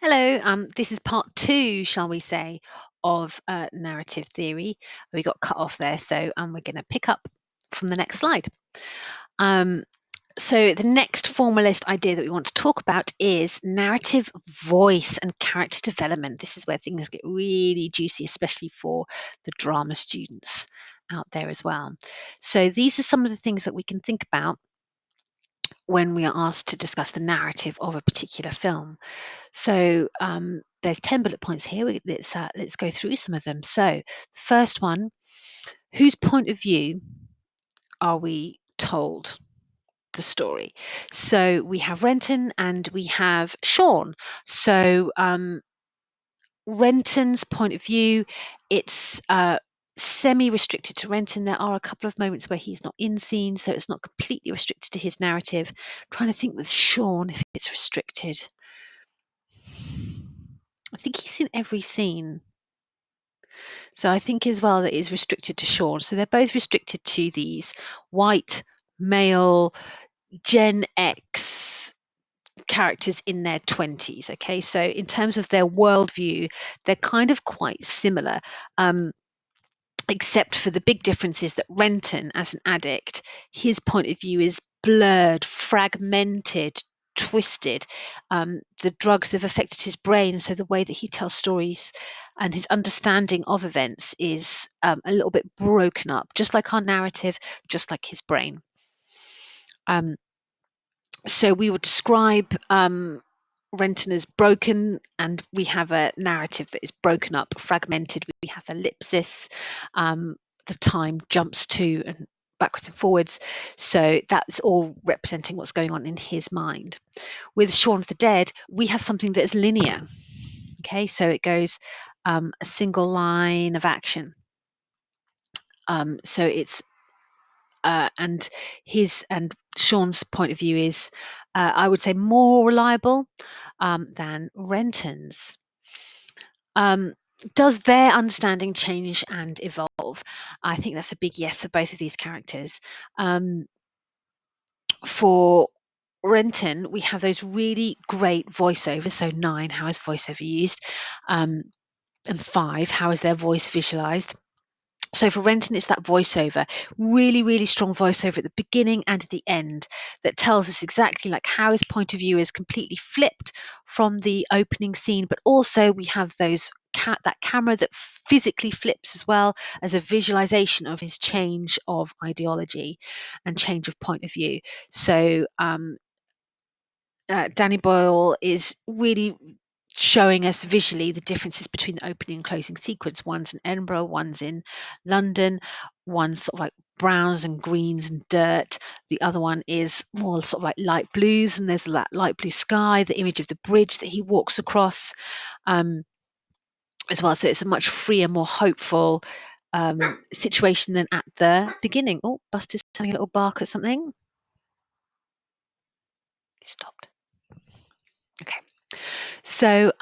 Hello, this is part two, shall we say, of narrative theory. We got cut off there, so we're going to pick up from the next slide. Um, so, the next formalist idea that we want to talk about is narrative voice and character development. This is where things get really juicy, especially for the drama students out there as well. So, these are some of the things that we can think about when we are asked to discuss the narrative of a particular film. So there's 10 bullet points here. Let's go through some of them. So the first one, whose point of view are we told the story? So we have Renton and we have Sean. So Renton's point of view, it's semi-restricted to Renton. There are a couple of moments where he's not in scene, so it's not completely restricted to his narrative. I'm trying to think with Sean if it's restricted. I think he's in every scene. So I think as well that is restricted to Sean. So they're both restricted to these white, male, Gen X characters in their 20s. Okay, so in terms of their worldview, they're kind of quite similar. Except for the big difference is that Renton, as an addict, his point of view is blurred, fragmented, twisted. The drugs have affected his brain, so the way that he tells stories and his understanding of events is a little bit broken up, just like our narrative, just like his brain. So we would describe Renton as broken, and we have a narrative that is broken up, fragmented. We have ellipsis. The time jumps to and backwards and forwards. So that's all representing what's going on in his mind. With Shaun of the Dead, we have something that is linear. Okay, so it goes a single line of action. So it's and Sean's point of view is, I would say, more reliable than Renton's. Does their understanding change and evolve? I think that's a big yes for both of these characters. For Renton, we have those really great voiceovers. So 9, how is voiceover used? And 5, how is their voice visualized? So for Renton, it's that voiceover, really, really strong voiceover at the beginning and at the end that tells us exactly like how his point of view is completely flipped from the opening scene, but also we have that camera that physically flips as well as a visualization of his change of ideology and change of point of view. So Danny Boyle is really showing us visually the differences between the opening and closing sequence. One's in Edinburgh, one's in London, one's sort of like browns and greens and dirt. The other one is more sort of like light blues, and there's that light blue sky, the image of the bridge that he walks across as well. So it's a much freer, more hopeful situation than at the beginning. Oh, Buster's having a little bark at something. He stopped. Okay. So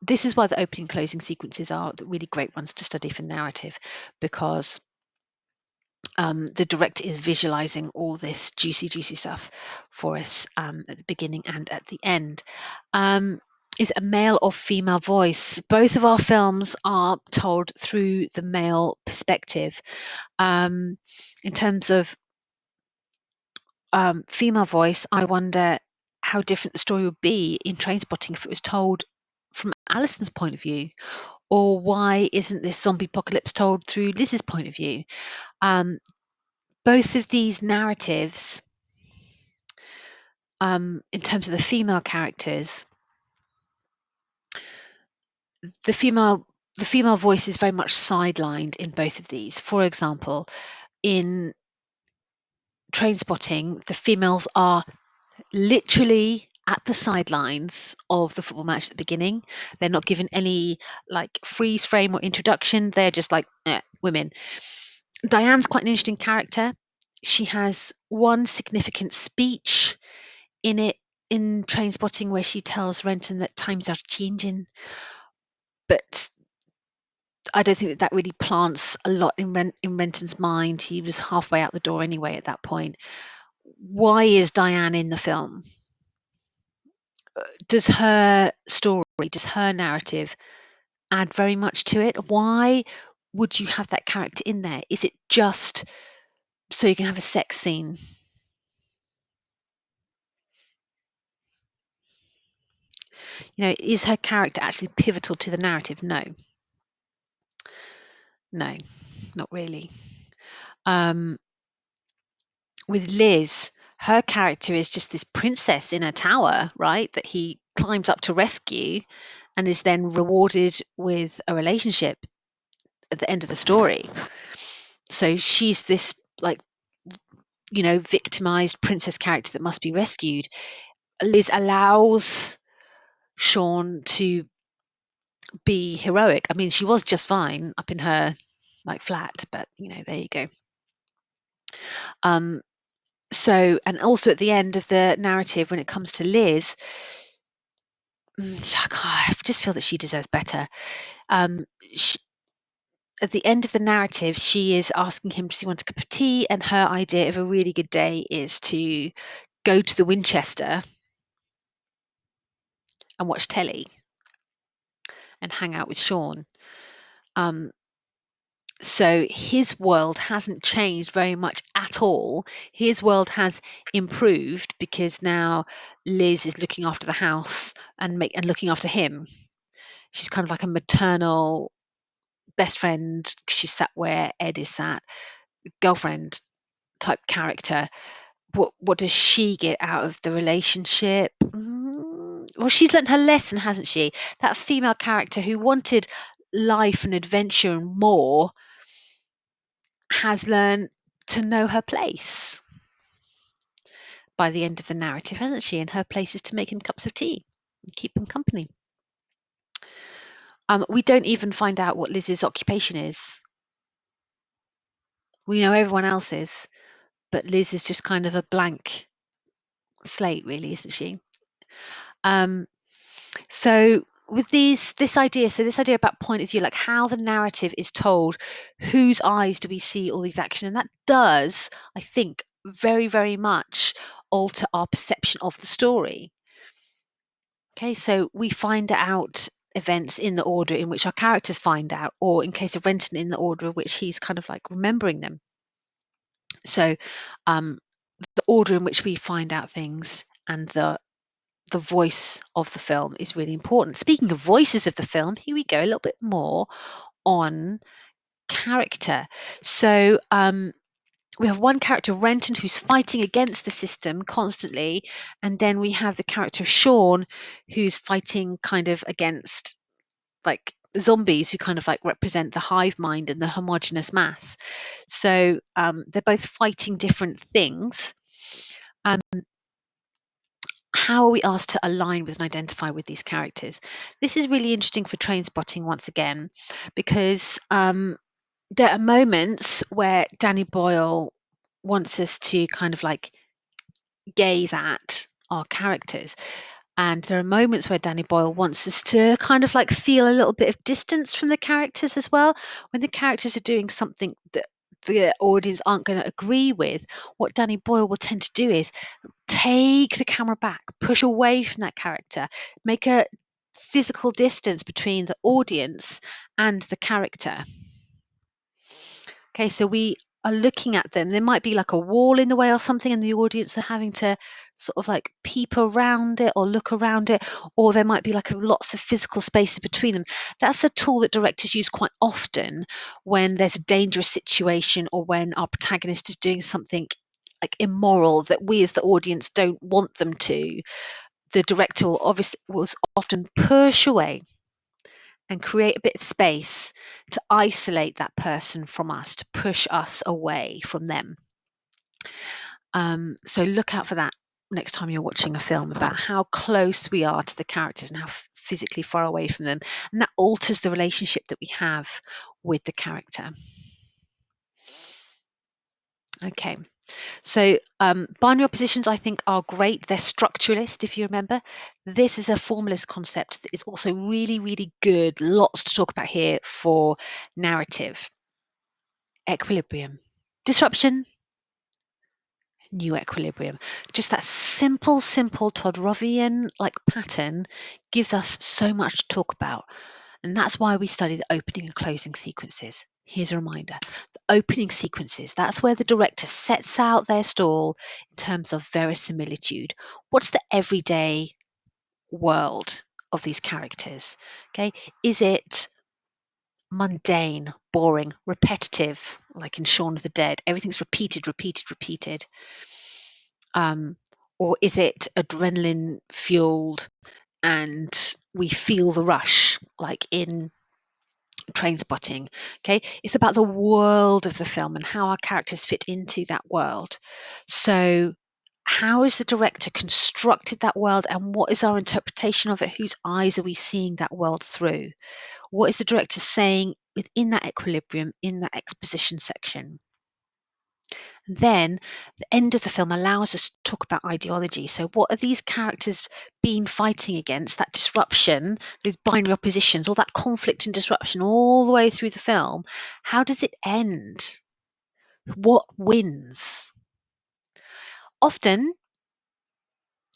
this is why the opening and closing sequences are the really great ones to study for narrative, because the director is visualizing all this juicy stuff for us at the beginning and at the end. Is it a male or female voice? Both of our films are told through the male perspective. In terms of female voice, I wonder how different the story would be in Trainspotting if it was told from Alison's point of view, or why isn't this zombie apocalypse told through Liz's point of view? Both of these narratives, in terms of the female characters, the female voice is very much sidelined in both of these. For example, in Trainspotting, the females are literally at the sidelines of the football match at the beginning. They're not given any like freeze frame or introduction. They're just like women. Diane's quite an interesting character. She has one significant speech in Trainspotting where she tells Renton that times are changing, but I don't think that really plants a lot in Renton's mind. He was halfway out the door anyway at that point. Why is Diane in the film? Does her story does her narrative add very much to it? Why would you have that character in there? Is it just so you can have a sex scene? Is her character actually pivotal to the narrative? No, no, not really. Um, with Liz, her character is just this princess in a tower, right? That he climbs up to rescue and is then rewarded with a relationship at the end of the story. So she's this like, victimized princess character that must be rescued. Liz allows Sean to be heroic. I mean, she was just fine up in her like flat, but there you go. So, and also at the end of the narrative, when it comes to Liz, I just feel that she deserves better. She, at the end of the narrative, she is asking him, does he want a cup of tea? And her idea of a really good day is to go to the Winchester and watch telly and hang out with Sean. So his world hasn't changed very much at all. His world has improved because now Liz is looking after the house and looking after him. She's kind of like a maternal best friend. She's sat where Ed is sat, girlfriend type character. What does she get out of the relationship? Well, she's learned her lesson, hasn't she? That female character who wanted life and adventure and more has learned to know her place by the end of the narrative, hasn't she? And her place is to make him cups of tea and keep him company. We don't even find out what Liz's occupation is. We know everyone else's, but Liz is just kind of a blank slate, really, isn't she? So with this idea about point of view, like how the narrative is told, whose eyes do we see all these action, and that does, I think, very, very much alter our perception of the story. Okay, so we find out events in the order in which our characters find out, or in case of Renton, in the order of which he's kind of like remembering them. So the order in which we find out things and the voice of the film is really important. Speaking of voices of the film, here we go, a little bit more on character. So we have one character, Renton, who's fighting against the system constantly, and then we have the character of Sean, who's fighting kind of against like zombies who kind of like represent the hive mind and the homogenous mass. So they're both fighting different things. How are we asked to align with and identify with these characters? This is really interesting for train spotting once again, because there are moments where Danny Boyle wants us to kind of like gaze at our characters. And there are moments where Danny Boyle wants us to kind of like feel a little bit of distance from the characters as well. When the characters are doing something that the audience aren't going to agree with, what Danny Boyle will tend to do is take the camera back, push away from that character, make a physical distance between the audience and the character. Okay, so we are looking at them. There might be like a wall in the way or something, and the audience are having to sort of like peep around it or look around it, or there might be like lots of physical spaces between them. That's a tool that directors use quite often when there's a dangerous situation or when our protagonist is doing something like immoral that we as the audience don't want them to. The director will often push away and create a bit of space to isolate that person from us, to push us away from them. So look out for that next time you're watching a film, about how close we are to the characters and how physically far away from them. And that alters the relationship that we have with the character. Okay. So binary oppositions, I think, are great. They're structuralist, if you remember. This is a formalist concept that is also really, really good. Lots to talk about here for narrative. Equilibrium. Disruption. new equilibrium. Just that simple Todorovian like pattern gives us so much to talk about. And that's why we study the opening and closing sequences. Here's a reminder. The opening sequences, that's where the director sets out their stall in terms of verisimilitude. What's the everyday world of these characters? Okay, is it mundane, boring, repetitive, like in Shaun of the Dead? Everything's repeated. Um, or is it adrenaline fueled and we feel the rush, like in Train Spotting? Okay, it's about the world of the film and how our characters fit into that world. So how is the director constructed that world, and what is our interpretation of it? Whose eyes are we seeing that world through? What is the director saying within that equilibrium in that exposition section? Then the end of the film allows us to talk about ideology. So what are these characters been fighting against? That disruption, those binary oppositions, all that conflict and disruption all the way through the film. How does it end? What wins? Often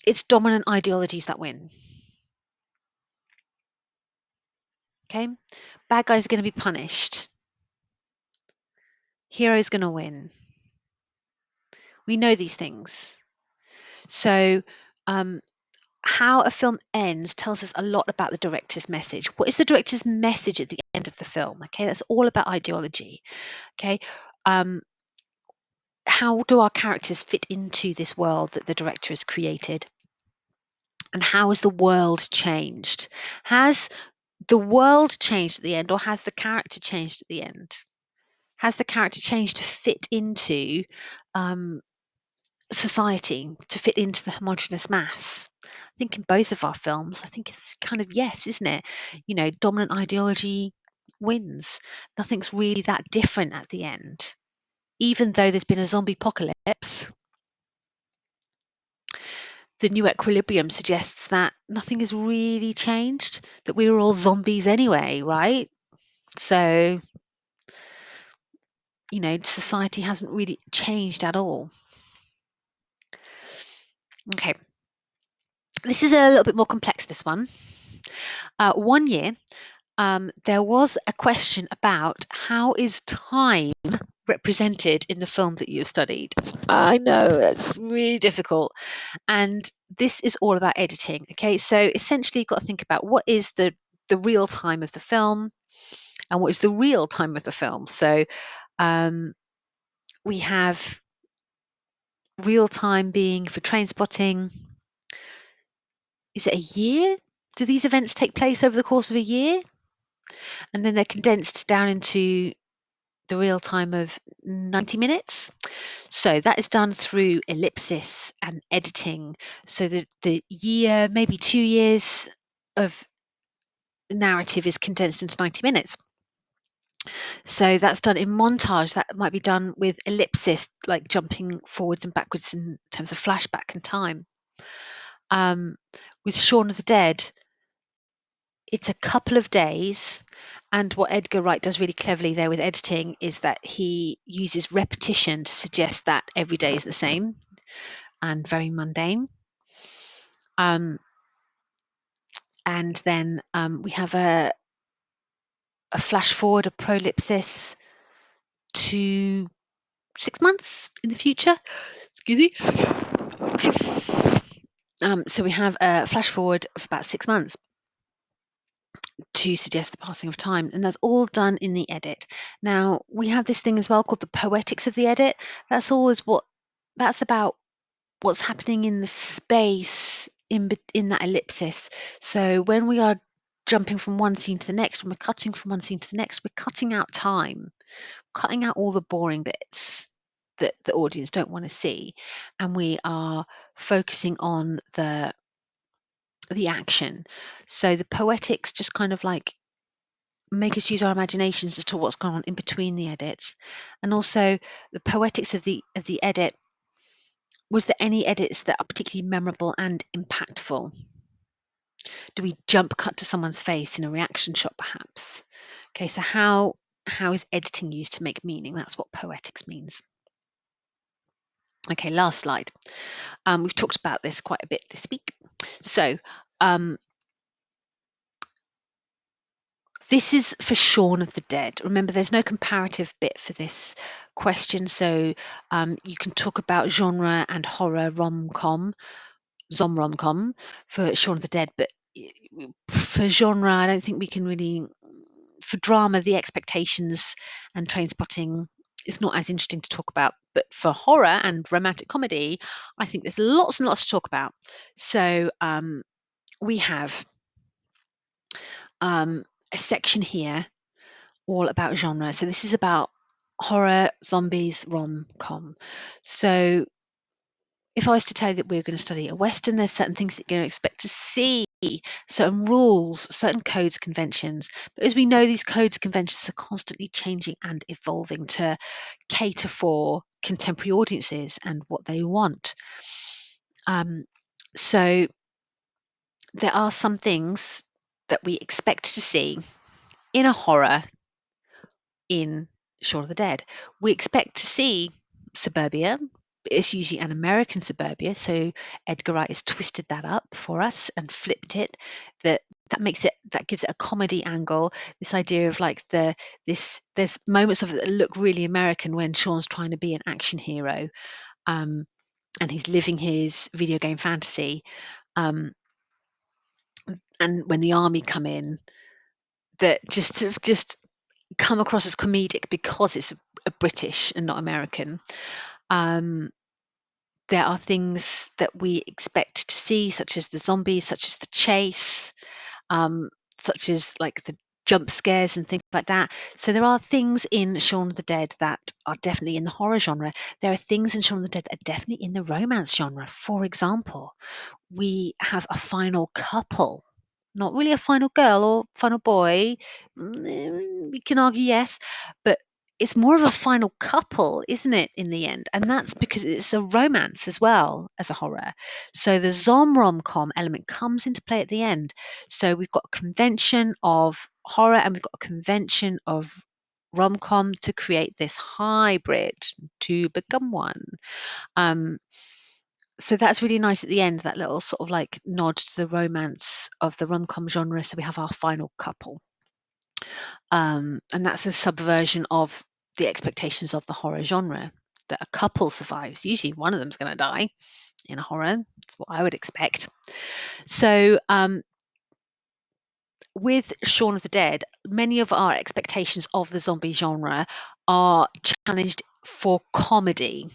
it's dominant ideologies that win. Okay? Bad guys are going to be punished. Hero's going to win. We know these things. So how a film ends tells us a lot about the director's message. What is the director's message at the end of the film? Okay, that's all about ideology. Okay, how do our characters fit into this world that the director has created? And how has the world changed? Has the world changed at the end, or has the character changed at the end? Has the character changed to fit into society, to fit into the homogenous mass? I think in both of our films, I think it's kind of yes, isn't it? You know, dominant ideology wins. Nothing's really that different at the end. Even though there's been a zombie apocalypse, the new equilibrium suggests that nothing has really changed, that we were all zombies anyway, right? So, you know, society hasn't really changed at all. Okay, this is a little bit more complex, this one. One year, there was a question about how is time represented in the film that you studied. I know it's really difficult, and this is all about editing. Okay, so essentially you've got to think about what is the real time of the film and what is the real time of the film. So we have real time being for Train Spotting. Is it a year? Do these events take place over the course of a year? And then they're condensed down into the real time of 90 minutes. So that is done through ellipsis and editing. So the year, maybe 2 years of narrative is condensed into 90 minutes. So that's done in montage. That might be done with ellipsis, like jumping forwards and backwards in terms of flashback and time. With Shaun of the Dead, it's a couple of days. And what Edgar Wright does really cleverly there with editing is that he uses repetition to suggest that every day is the same and very mundane. And then we have a flash forward, a prolipsis to 6 months in the future. Excuse me. So we have a flash forward of about 6 months to suggest the passing of time, and that's all done in the edit. Now we have this thing as well called the poetics of the edit. That's about what's happening in the space in that ellipsis. So when we are jumping from one scene to the next, when we're cutting from one scene to the next, we're cutting out time, cutting out all the boring bits that the audience don't want to see, and we are focusing on the action. So the poetics just kind of like make us use our imaginations as to what's gone on in between the edits. And also the poetics of the edit. Was there any edits that are particularly memorable and impactful? Do we jump cut to someone's face in a reaction shot perhaps? Okay, so how is editing used to make meaning? That's what poetics means. Okay, last slide. We've talked about this quite a bit this week. So this is for Shaun of the Dead. Remember, there's no comparative bit for this question, so you can talk about genre and horror rom-com, rom-com for Shaun of the Dead, but for genre, I don't think we can really. For drama, the expectations and train spotting is not as interesting to talk about. But for horror and romantic comedy, I think there's lots and lots to talk about. So we have a section here all about genre. So this is about horror, zombies, rom-com. So if I was to tell you that we're going to study a Western, there's certain things that you're going to expect to see, certain rules, certain codes, conventions. But as we know, these codes, conventions are constantly changing and evolving to cater for contemporary audiences and what they want. So there are some things that we expect to see in a horror in Shaun of the Dead. We expect to see suburbia. It's usually an American suburbia, so Edgar Wright has twisted that up for us and flipped it. That gives it a comedy angle. This idea of like there's moments of it that look really American when Sean's trying to be an action hero, and he's living his video game fantasy. And when the army come in, that just come across as comedic because it's a British and not American. There are things that we expect to see, such as the zombies, such as the chase, such as like the jump scares and things like that. So there are things in Shaun of the Dead that are definitely in the horror genre. There are things in Shaun of the Dead that are definitely in the romance genre. For example, we have a final couple, not really a final girl or final boy. We can argue yes, but it's more of a final couple, isn't it, in the end? And that's because it's a romance as well as a horror. So the rom-com element comes into play at the end. So we've got a convention of horror and we've got a convention of rom-com to create this hybrid to become one. Um, so that's really nice at the end, that little sort of like nod to the romance of the rom-com genre. So we have our final couple. And that's a subversion of the expectations of the horror genre, that a couple survives. Usually one of them's going to die in a horror. That's what I would expect. So with Shaun of the Dead, many of our expectations of the zombie genre are challenged for comedy.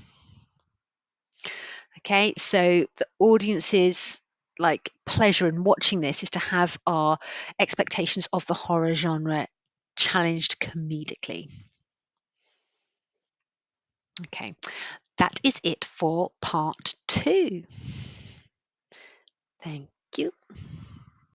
Okay, so the audience's like pleasure in watching this is to have our expectations of the horror genre challenged comedically. Okay, that is it for part 2. Thank you.